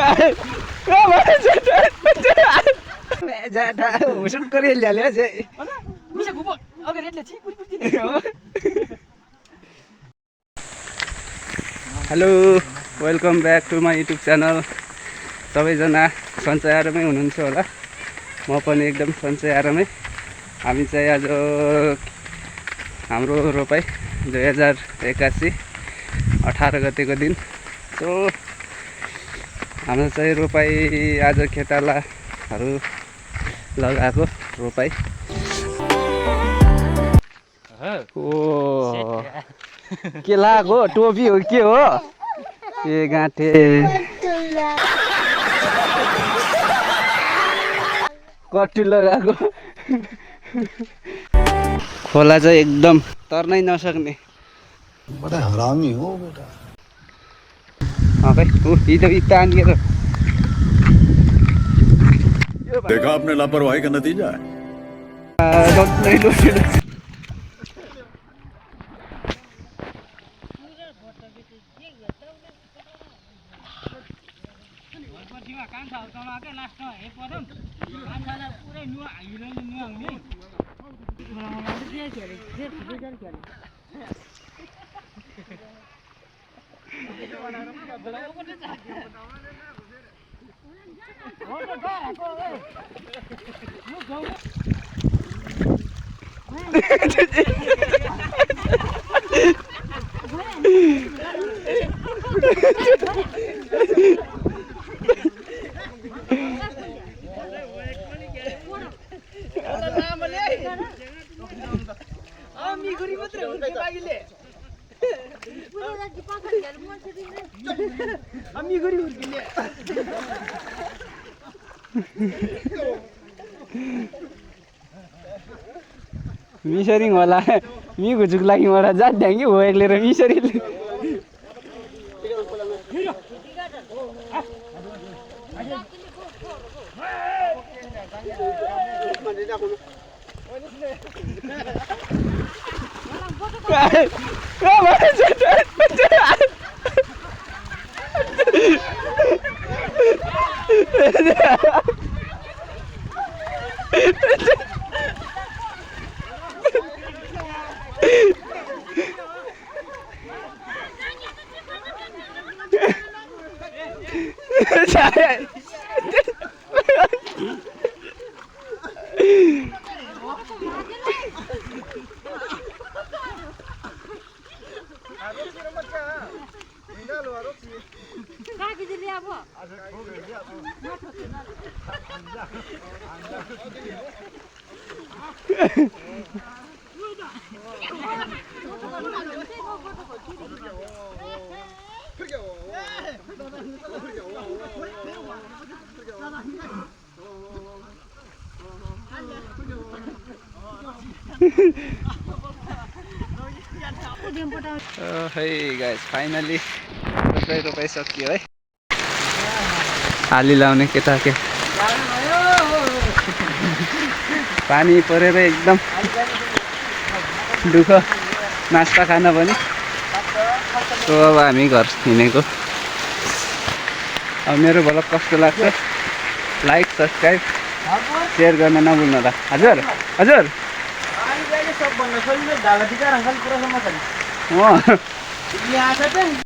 Hello welcome back to my YouTube channel. सबैजना सन्चै आरामै हुनुहुन्छ होला। म पनि एकदम सन्चै आरामै। हामी चाहिँ आज हाम्रो रोपाइ 2081 18 गतेको दिन। सो हाम्रो चाहिँ रोपाइ आज खेतालाहरू लगाएको रोपाइ। ओ के लाग्यो? टोपी हो के हो? ए गाँठे कट्टी लगाएको। खोला चाहिँ एकदम तर्नै नसक्ने। बड़ा हरामी हो बेटा। खै तानिएर देखा आपने लापरवाही का नतीजा है। मिसरिङ होला मि घुचुक लागि मलाई जात ढ्याङ्गी हो एक्लेर मिसरी है गाइस फाइनली रोपाइ सकियो है। आली लाउने केटा के पानी परेर एकदम दुःख नास्ता खाना पनि। सो अब हामी घर हिँडेको। अब मेरो भ्लग कस्तो लाग्छ लाइक सब्सक्राइब सेयर गर्न नभुल्नु होला। हजुर हजुर